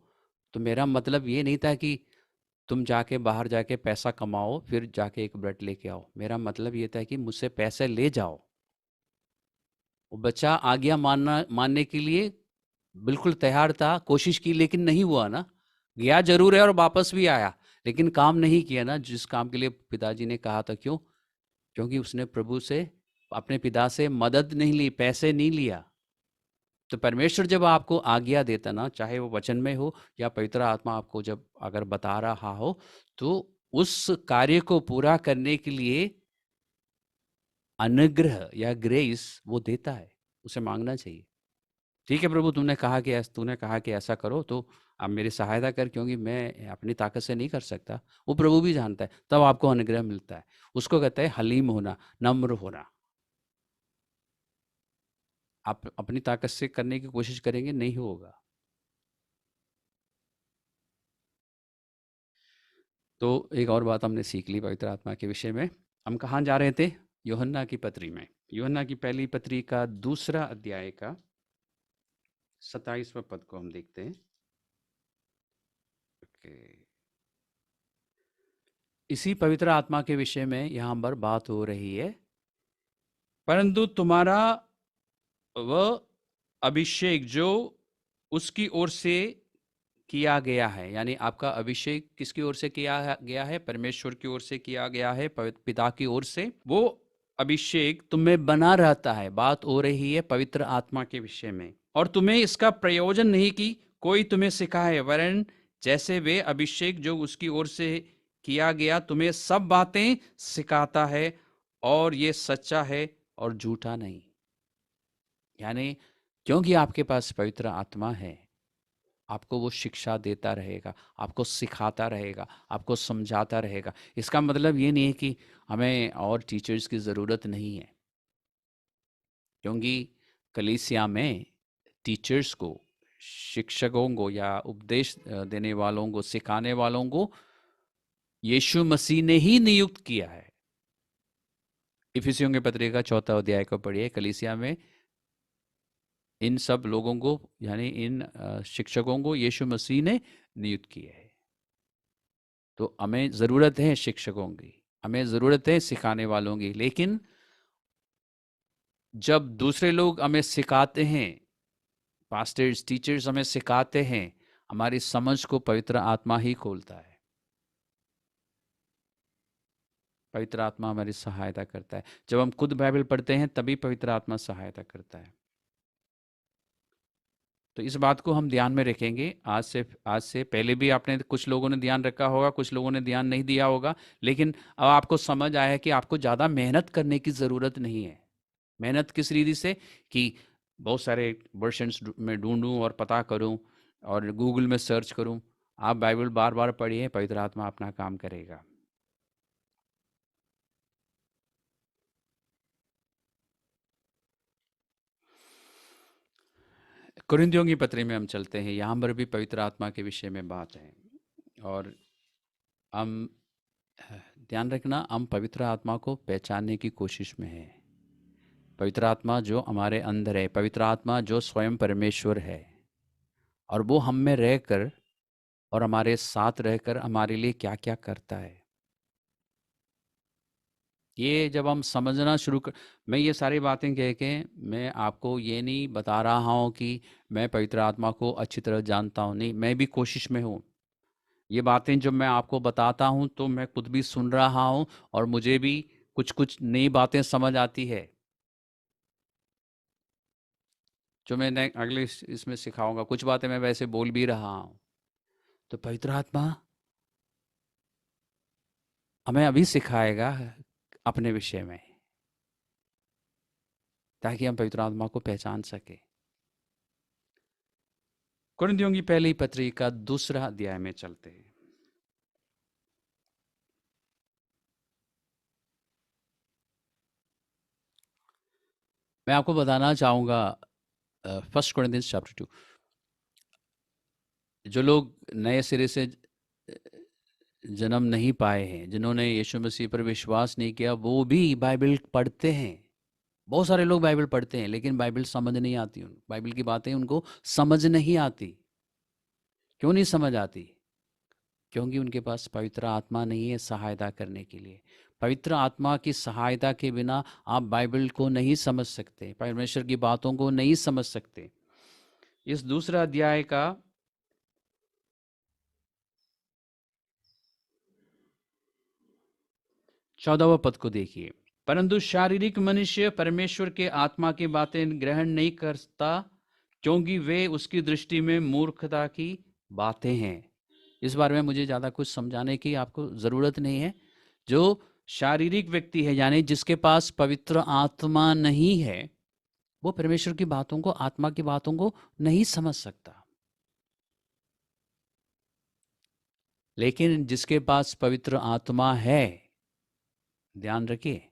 तो मेरा मतलब ये नहीं था कि तुम जाके बाहर जाके पैसा कमाओ फिर जाके एक ब्रेड लेके आओ। मेरा मतलब ये था कि मुझसे पैसे ले जाओ। वो बच्चा आज्ञा मानने के लिए बिल्कुल तैयार था, कोशिश की, लेकिन नहीं हुआ ना। गया जरूर है और वापस भी आया, लेकिन काम नहीं किया ना जिस काम के लिए पिताजी ने कहा था। क्यों? क्योंकि उसने प्रभु से, अपने पिता से मदद नहीं ली, पैसे नहीं लिया। तो परमेश्वर जब आपको आज्ञा देता ना, चाहे वो वचन में हो या पवित्र आत्मा आपको जब अगर बता रहा हो, तो उस कार्य को पूरा करने के लिए अनुग्रह या ग्रेस वो देता है। उसे मांगना चाहिए। ठीक है प्रभु, तूने कहा कि ऐसा करो, तो आप मेरी सहायता कर, क्योंकि मैं अपनी ताकत से नहीं कर सकता। वो प्रभु भी जानता है, तब आपको अनुग्रह मिलता है। उसको कहते हैं हलीम होना, नम्र होना। आप अपनी ताकत से करने की कोशिश करेंगे, नहीं होगा। तो एक और बात हमने सीख ली पवित्र आत्मा के विषय में। हम कहाँ जा रहे थे? यूहन्ना की पत्री में। यूहन्ना की पहली पत्री का 2 अध्याय का 27वां पद को हम देखते हैं। ओके। इसी पवित्र आत्मा के विषय में यहाँ पर बात हो रही है। परंतु तुम्हारा वह अभिषेक जो उसकी ओर से किया गया है, यानी आपका अभिषेक किसकी ओर से किया गया है? परमेश्वर की ओर से किया गया है, पिता की ओर से। वो अभिषेक तुम्हें बना रहता है। बात हो रही है पवित्र आत्मा के विषय में। और तुम्हें इसका प्रयोजन नहीं कि कोई तुम्हें सिखाए, वरन जैसे वे अभिषेक जो उसकी ओर से किया गया तुम्हें सब बातें सिखाता है, और ये सच्चा है और झूठा नहीं। यानी क्योंकि आपके पास पवित्र आत्मा है, आपको वो शिक्षा देता रहेगा, आपको सिखाता रहेगा, आपको समझाता रहेगा। इसका मतलब ये नहीं है कि हमें और टीचर्स की ज़रूरत नहीं है, क्योंकि कलीसिया में टीचर्स को, शिक्षकों को या उपदेश देने वालों को, सिखाने वालों को यीशु मसीह ने ही नियुक्त किया है। इफिसियों के पत्री का 4 अध्याय को पढ़िए। कलीसिया में इन सब लोगों को, यानी इन शिक्षकों को यीशु मसीह ने नियुक्त किया है। तो हमें ज़रूरत है शिक्षकों की, हमें ज़रूरत है सिखाने वालों की। लेकिन जब दूसरे लोग हमें सिखाते हैं, पास्टर्स, टीचर्स हमें सिखाते हैं, हमारी समझ को पवित्र आत्मा ही खोलता है। पवित्र आत्मा हमारी सहायता करता है। जब हम खुद बाइबल पढ़ते हैं तभी पवित्र आत्मा सहायता करता है। तो इस बात को हम ध्यान में रखेंगे। आज से पहले भी आपने, कुछ लोगों ने ध्यान रखा होगा, कुछ लोगों ने ध्यान नहीं दिया होगा, लेकिन अब आपको समझ आया है कि आपको ज़्यादा मेहनत करने की ज़रूरत नहीं है। मेहनत किस रीति से? कि बहुत सारे वर्शन्स में ढूंढूं और पता करूं और गूगल में सर्च करूं। आप बाइबल बार बार पढ़िए, पवित्र आत्मा अपना काम करेगा। कुरिन्थियों की पत्री में हम चलते हैं। यहाँ पर भी पवित्र आत्मा के विषय में बात है। और हम, ध्यान रखना, हम पवित्र आत्मा को पहचानने की कोशिश में हैं। पवित्र आत्मा जो हमारे अंदर है, पवित्र आत्मा जो स्वयं परमेश्वर है, और वो हम में रहकर और हमारे साथ रहकर हमारे लिए क्या क्या करता है, ये जब हम समझना शुरू कर। मैं ये सारी बातें कह के मैं आपको ये नहीं बता रहा हूँ कि मैं पवित्र आत्मा को अच्छी तरह जानता हूँ, नहीं, मैं भी कोशिश में हूँ। ये बातें जब मैं आपको बताता हूँ तो मैं खुद भी सुन रहा हूँ, और मुझे भी कुछ कुछ नई बातें समझ आती है, जो मैं अगले इसमें सिखाऊंगा। कुछ बातें मैं वैसे बोल भी रहा हूँ। तो पवित्र आत्मा हमें अभी सिखाएगा अपने विषय में, ताकि हम पवित्र आत्मा को पहचान सके। कुरिन्थियों की पहली पत्री का 2 अध्याय में चलते हैं। मैं आपको बताना चाहूँगा 1 कोरिन्थियंस चैप्टर 2। जो लोग नए सिरे से जन्म नहीं पाए हैं, जिन्होंने यीशु मसीह पर विश्वास नहीं किया, वो भी बाइबल पढ़ते हैं। बहुत सारे लोग बाइबल पढ़ते हैं लेकिन बाइबल समझ नहीं आती, उन बाइबल की बातें उनको समझ नहीं आती। क्यों नहीं समझ आती? क्योंकि उनके पास पवित्र आत्मा नहीं है सहायता करने के लिए। पवित्र आत्मा की सहायता के बिना आप बाइबल को नहीं समझ सकते, परमेश्वर की बातों को नहीं समझ सकते। इस 2 अध्याय का 14वां पद को देखिए। परंतु शारीरिक मनुष्य परमेश्वर के आत्मा की बातें ग्रहण नहीं करता, क्योंकि वे उसकी दृष्टि में मूर्खता की बातें हैं। इस बारे में मुझे ज़्यादा कुछ समझाने की आपको ज़रूरत नहीं है। जो शारीरिक व्यक्ति है, यानी जिसके पास पवित्र आत्मा नहीं है, वो परमेश्वर की बातों को, आत्मा की बातों को नहीं समझ सकता। लेकिन जिसके पास पवित्र आत्मा है, ध्यान रखिए,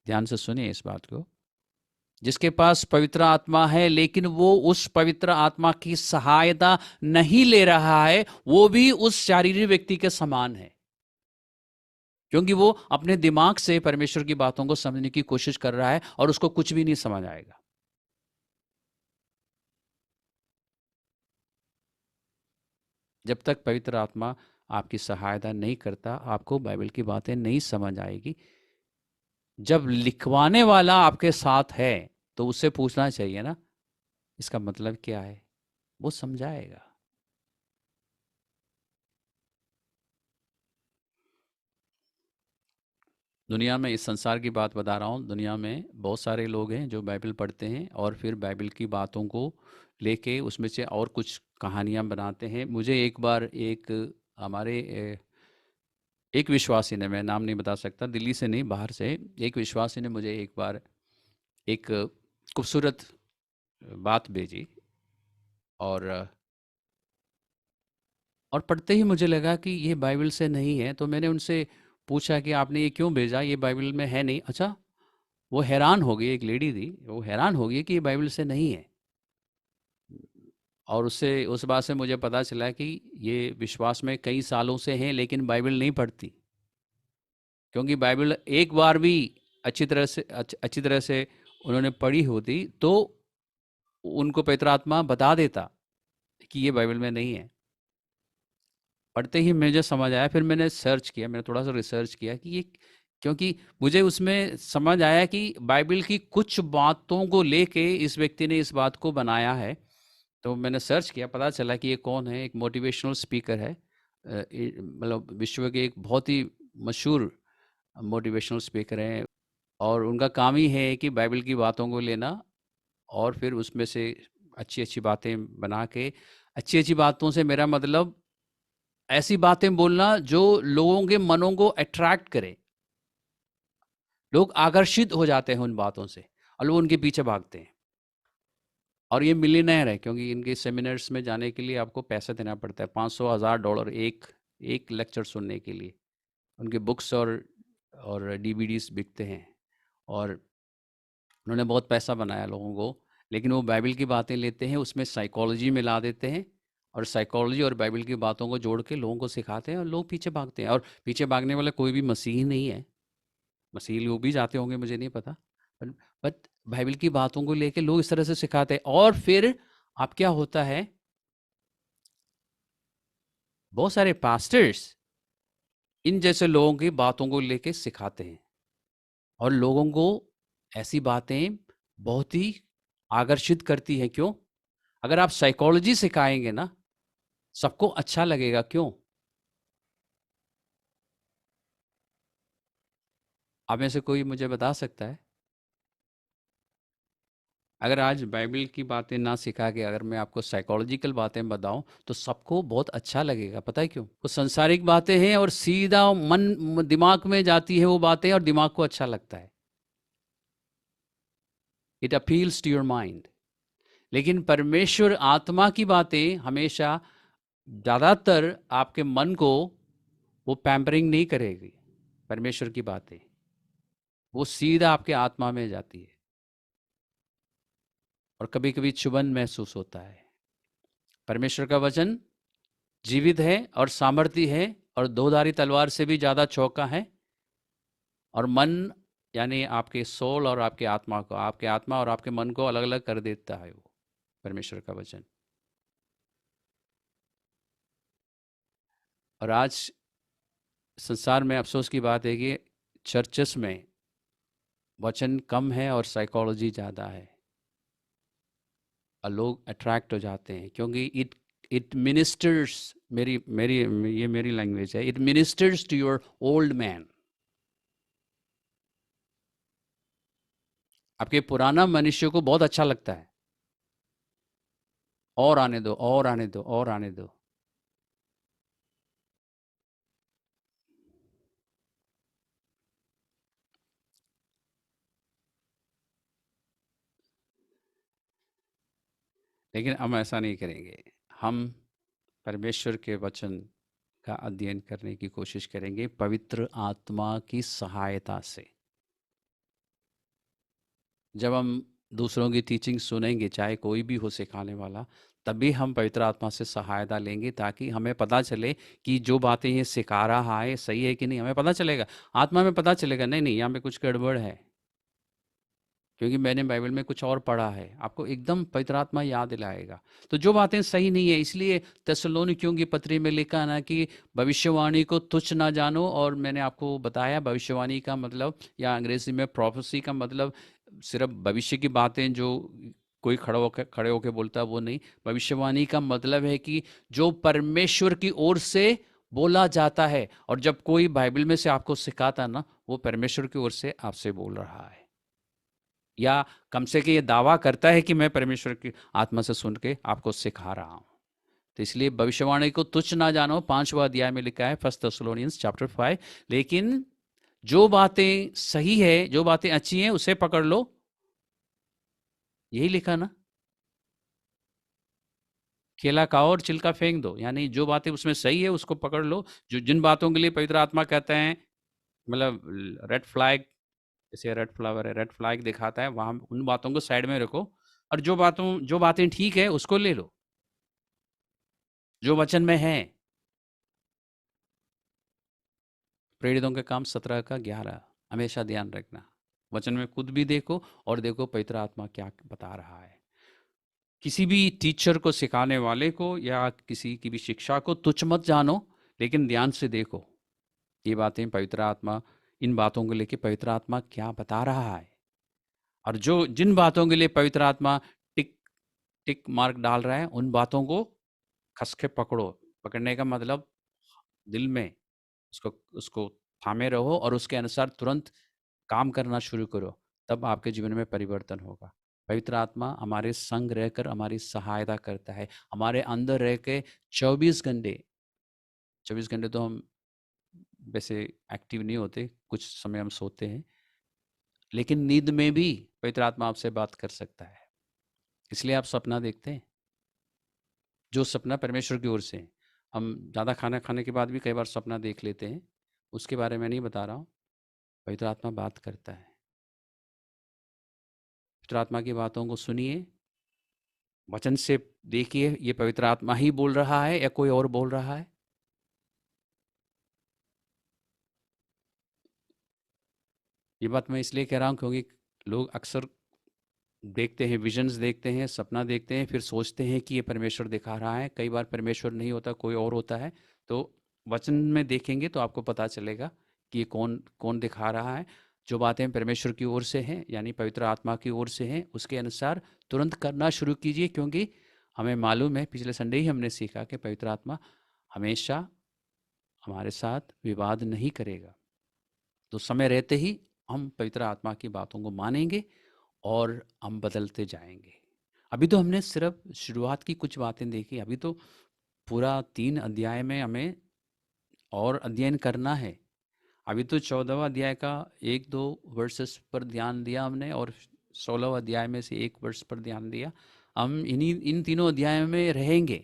ध्यान से सुनिए इस बात को, जिसके पास पवित्र आत्मा है लेकिन वो उस पवित्र आत्मा की सहायता नहीं ले रहा है, वो भी उस शारीरिक व्यक्ति के समान है। क्योंकि वो अपने दिमाग से परमेश्वर की बातों को समझने की कोशिश कर रहा है और उसको कुछ भी नहीं समझ आएगा। जब तक पवित्र आत्मा आपकी सहायता नहीं करता, आपको बाइबल की बातें नहीं समझ आएगी। जब लिखवाने वाला आपके साथ है तो उससे पूछना चाहिए ना, इसका मतलब क्या है, वो समझाएगा। दुनिया में, इस संसार की बात बता रहा हूँ, दुनिया में बहुत सारे लोग हैं जो बाइबल पढ़ते हैं और फिर बाइबल की बातों को लेके उसमें से और कुछ कहानियाँ बनाते हैं। मुझे एक बार हमारे एक विश्वासी ने, मैं नाम नहीं बता सकता, दिल्ली से नहीं बाहर से, एक विश्वासी ने मुझे एक बार एक खूबसूरत बात भेजी और पढ़ते ही मुझे लगा कि ये बाइबल से नहीं है। तो मैंने उनसे पूछा कि आपने ये क्यों भेजा, ये बाइबल में है नहीं। अच्छा, वो हैरान हो गई, एक लेडी थी, वो हैरान हो गई कि ये बाइबल से नहीं है। और उससे, उस बात से मुझे पता चला कि ये विश्वास में कई सालों से हैं लेकिन बाइबल नहीं पढ़ती। क्योंकि बाइबल एक बार भी अच्छी तरह से उन्होंने पढ़ी होती तो उनको पवित्र आत्मा बता देता कि ये बाइबल में नहीं है। पढ़ते ही मुझे समझ आया, फिर मैंने सर्च किया, मैंने थोड़ा सा रिसर्च किया कि ये, क्योंकि मुझे उसमें समझ आया कि बाइबल की कुछ बातों को लेके इस व्यक्ति ने इस बात को बनाया है। तो मैंने सर्च किया, पता चला कि ये कौन है। एक मोटिवेशनल स्पीकर है, मतलब विश्व के एक बहुत ही मशहूर मोटिवेशनल स्पीकर हैं, और उनका काम ही है कि बाइबल की बातों को लेना और फिर उसमें से अच्छी अच्छी बातें बना के, अच्छी अच्छी बातों से मेरा मतलब ऐसी बातें बोलना जो लोगों के मनों को अट्रैक्ट करे, लोग आकर्षित हो जाते हैं उन बातों से और लोग उनके पीछे भागते हैं। और ये मिलियनेयर है, क्योंकि इनके सेमिनार्स में जाने के लिए आपको पैसा देना पड़ता है, $500,000 एक लेक्चर सुनने के लिए। उनके बुक्स और डीवीडीज बिकते हैं और उन्होंने बहुत पैसा बनाया लोगों को। लेकिन वो बाइबल की बातें लेते हैं, उसमें साइकोलॉजी मिला देते हैं और साइकोलॉजी और बाइबल की बातों को जोड़ के लोगों को सिखाते हैं और लोग पीछे भागते हैं। और पीछे भागने वाला कोई भी मसीही नहीं है, मसीही लोग भी जाते होंगे, मुझे नहीं पता, बट बाइबल की बातों को लेके लोग इस तरह से सिखाते हैं। और फिर अब क्या होता है, बहुत सारे पास्टर्स इन जैसे लोगों की बातों को लेके सिखाते हैं और लोगों को ऐसी बातें बहुत ही आकर्षित करती है। क्यों? अगर आप साइकोलॉजी सिखाएंगे ना, सबको अच्छा लगेगा। क्यों? आप में से कोई मुझे बता सकता है? अगर आज बाइबल की बातें ना सिखा के अगर मैं आपको साइकोलॉजिकल बातें बताऊं तो सबको बहुत अच्छा लगेगा। पता है क्यों? वो संसारिक बातें हैं और सीधा दिमाग में जाती है वो बातें और दिमाग को अच्छा लगता है। It appeals to your mind. लेकिन परमेश्वर आत्मा की बातें हमेशा ज़्यादातर आपके मन को वो पैम्परिंग नहीं करेगी। परमेश्वर की बातें वो सीधा आपके आत्मा में जाती है और कभी कभी चुभन महसूस होता है। परमेश्वर का वचन जीवित है और सामर्थी है और दोधारी तलवार से भी ज़्यादा चौका है, और मन यानी आपके सोल और आपके आत्मा को, आपके आत्मा और आपके मन को अलग अलग कर देता है वो परमेश्वर का वचन। और आज संसार में अफसोस की बात है कि चर्चेस में वचन कम है और साइकोलॉजी ज़्यादा है, और लोग अट्रैक्ट हो जाते हैं क्योंकि इट इट मिनिस्टर्स, मेरी मेरी ये मेरी लैंग्वेज है, it ministers to your old man. आपके पुराना मनुष्य को बहुत अच्छा लगता है, और आने दो और आने दो और आने दो। लेकिन हम ऐसा नहीं करेंगे। हम परमेश्वर के वचन का अध्ययन करने की कोशिश करेंगे पवित्र आत्मा की सहायता से। जब हम दूसरों की टीचिंग सुनेंगे, चाहे कोई भी हो सिखाने वाला, तभी हम पवित्र आत्मा से सहायता लेंगे, ताकि हमें पता चले कि जो बातें ये सिखा रहा है सही है कि नहीं। हमें पता चलेगा, आत्मा में पता चलेगा, नहीं नहीं यहाँ पे कुछ गड़बड़ है, क्योंकि मैंने बाइबल में कुछ और पढ़ा है। आपको एकदम पवित्र आत्मा याद दिलाएगा। तो जो बातें सही नहीं है, इसलिए थिस्सलुनीकियों की पत्री में लिखा ना कि भविष्यवाणी को तुच्छ ना जानो। और मैंने आपको बताया भविष्यवाणी का मतलब, या अंग्रेजी में प्रोफेसी का मतलब, सिर्फ भविष्य की बातें जो कोई खड़े होके बोलता है वो नहीं। भविष्यवाणी का मतलब है कि जो परमेश्वर की ओर से बोला जाता है, और जब कोई बाइबल में से आपको सिखाता ना, वो परमेश्वर की ओर से आपसे बोल रहा है, या कम से कम ये दावा करता है कि मैं परमेश्वर की आत्मा से सुन के आपको सिखा रहा हूँ। तो इसलिए भविष्यवाणी को तुच्छ ना जानो, 5वां अध्याय में लिखा है, फर्स्ट थेस्सलोनियंस चैप्टर 5। लेकिन जो बातें सही है, जो बातें अच्छी हैं, उसे पकड़ लो, यही लिखा ना। केला खाओ और छिलका फेंक दो, यानी जो बातें उसमें सही है उसको पकड़ लो। जो जिन बातों के लिए पवित्र आत्मा कहते हैं, मतलब रेड फ्लैग, जैसे रेड फ्लावर है, रेड फ्लैग दिखाता है, वहां उन बातों को साइड में रखो, और जो बातें ठीक है उसको ले लो, जो वचन में है। प्रेरितों के काम 17 का 11 हमेशा ध्यान रखना। वचन में खुद भी देखो और देखो पवित्र आत्मा क्या बता रहा है। किसी भी टीचर को, सिखाने वाले को, या किसी की भी शिक्षा को तुच्छ मत जानो, लेकिन ध्यान से देखो ये बातें पवित्र आत्मा, इन बातों को लेके पवित्र आत्मा क्या बता रहा है। और जो जिन बातों के लिए पवित्र आत्मा टिक टिक मार्क डाल रहा है, उन बातों को कस के पकड़ो। पकड़ने का मतलब दिल में उसको उसको थामे रहो और उसके अनुसार तुरंत काम करना शुरू करो, तब आपके जीवन में परिवर्तन होगा। पवित्र आत्मा हमारे संग रहकर हमारी सहायता करता है, हमारे अंदर रह के 24 घंटे। 24 घंटे तो हम वैसे एक्टिव नहीं होते, कुछ समय हम सोते हैं, लेकिन नींद में भी पवित्र आत्मा आपसे बात कर सकता है। इसलिए आप सपना देखते हैं, जो सपना परमेश्वर की ओर से है। हम ज़्यादा खाना खाने के बाद भी कई बार सपना देख लेते हैं, उसके बारे में नहीं बता रहा हूँ। पवित्र आत्मा बात करता है। पवित्र आत्मा की बातों को सुनिए, वचन से देखिए ये पवित्र आत्मा ही बोल रहा है या कोई और बोल रहा है। ये बात मैं इसलिए कह रहा हूँ क्योंकि लोग अक्सर देखते हैं, विजन्स देखते हैं, सपना देखते हैं, फिर सोचते हैं कि ये परमेश्वर दिखा रहा है। कई बार परमेश्वर नहीं होता, कोई और होता है। तो वचन में देखेंगे तो आपको पता चलेगा कि ये कौन कौन दिखा रहा है। जो बातें परमेश्वर की ओर से हैं, यानी पवित्र आत्मा की ओर से हैं, उसके अनुसार तुरंत करना शुरू कीजिए, क्योंकि हमें मालूम है, पिछले संडे ही हमने सीखा कि पवित्र आत्मा हमेशा हमारे साथ विवाद नहीं करेगा। तो समय रहते ही हम पवित्र आत्मा की बातों को मानेंगे और हम बदलते जाएंगे। अभी तो हमने सिर्फ शुरुआत की कुछ बातें देखी, अभी तो पूरा 3 अध्याय में हमें और अध्ययन करना है। अभी तो 14वां अध्याय का 1-2 वर्सेस पर ध्यान दिया हमने, और 16वां अध्याय में से एक वर्ष पर ध्यान दिया। हम इन तीनों अध्यायों में रहेंगे,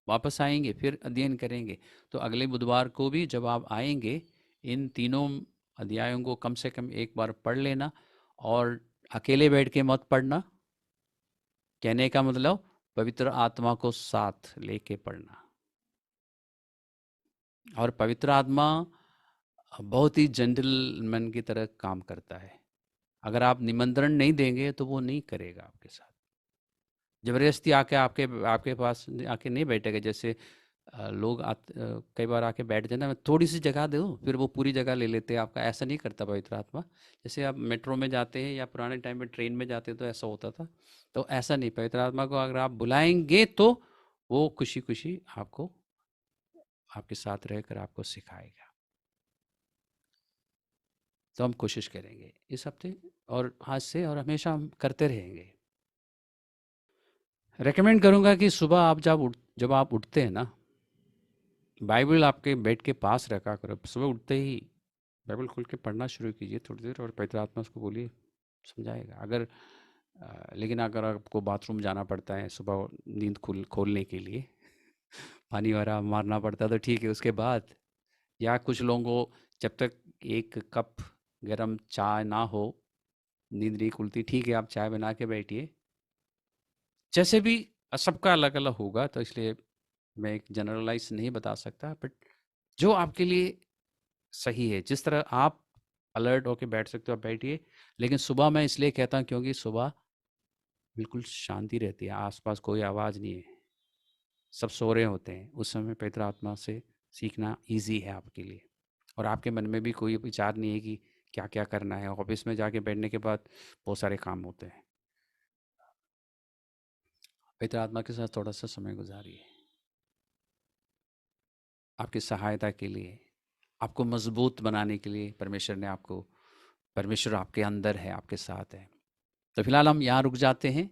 वापस आएंगे, फिर अध्ययन करेंगे। तो अगले बुधवार को भी जब आप आएंगे, इन तीनों अध्यायों को कम से कम एक बार पढ़ लेना, और अकेले बैठ के मत पढ़ना। कहने का मतलब पवित्र आत्मा को साथ लेके पढ़ना। और पवित्र आत्मा बहुत ही जेंटलमैन की तरह काम करता है। अगर आप निमंत्रण नहीं देंगे तो वो नहीं करेगा आपके साथ। ज़बरदस्ती आके आपके आपके पास आके नहीं बैठेगा। जैसे लोग कई बार आके बैठ जाते हैं, मैं थोड़ी सी जगह दो, फिर वो पूरी जगह ले लेते हैं आपका। ऐसा नहीं करता पवित्र आत्मा। जैसे आप मेट्रो में जाते हैं या पुराने टाइम में ट्रेन में जाते हैं तो ऐसा होता था। तो ऐसा नहीं, पवित्र आत्मा को अगर आप बुलाएंगे तो वो खुशी खुशी आपको, आपके साथ रहकर आपको सिखाएगा। तो हम कोशिश करेंगे इस हफ्ते और आज से, और हमेशा हम करते रहेंगे। रेकमेंड करूँगा कि सुबह आप जब आप उठते हैं ना, बाइबल आपके बेड के पास रखा करो। सुबह उठते ही बाइबल खोल के पढ़ना शुरू कीजिए थोड़ी देर, और पवित्र आत्मा उसको बोलिए, समझाएगा। लेकिन अगर आपको बाथरूम जाना पड़ता है सुबह नींद खोलने के लिए, पानी वारा मारना पड़ता है, तो ठीक है उसके बाद। या कुछ लोगों को जब तक एक कप गरम चाय ना हो नींद नहीं खुलती, ठीक है आप चाय बना के बैठिए। जैसे भी सबका अलग अलग होगा, तो इसलिए मैं एक जनरलाइज नहीं बता सकता, बट जो आपके लिए सही है, जिस तरह आप अलर्ट होके बैठ सकते हो आप बैठिए। लेकिन सुबह मैं इसलिए कहता हूँ क्योंकि सुबह बिल्कुल शांति रहती है, आसपास कोई आवाज़ नहीं है, सब सो रहे होते हैं। उस समय पवित्र आत्मा से सीखना ईजी है आपके लिए। और आपके मन में भी कोई विचार नहीं है कि क्या क्या करना है। ऑफिस में जाके बैठने के बाद बहुत सारे काम होते हैं। पवित्र आत्मा के साथ थोड़ा सा समय गुजारिए, आपकी सहायता के लिए, आपको मजबूत बनाने के लिए। परमेश्वर आपके अंदर है, आपके साथ है। तो फिलहाल हम यहाँ रुक जाते हैं।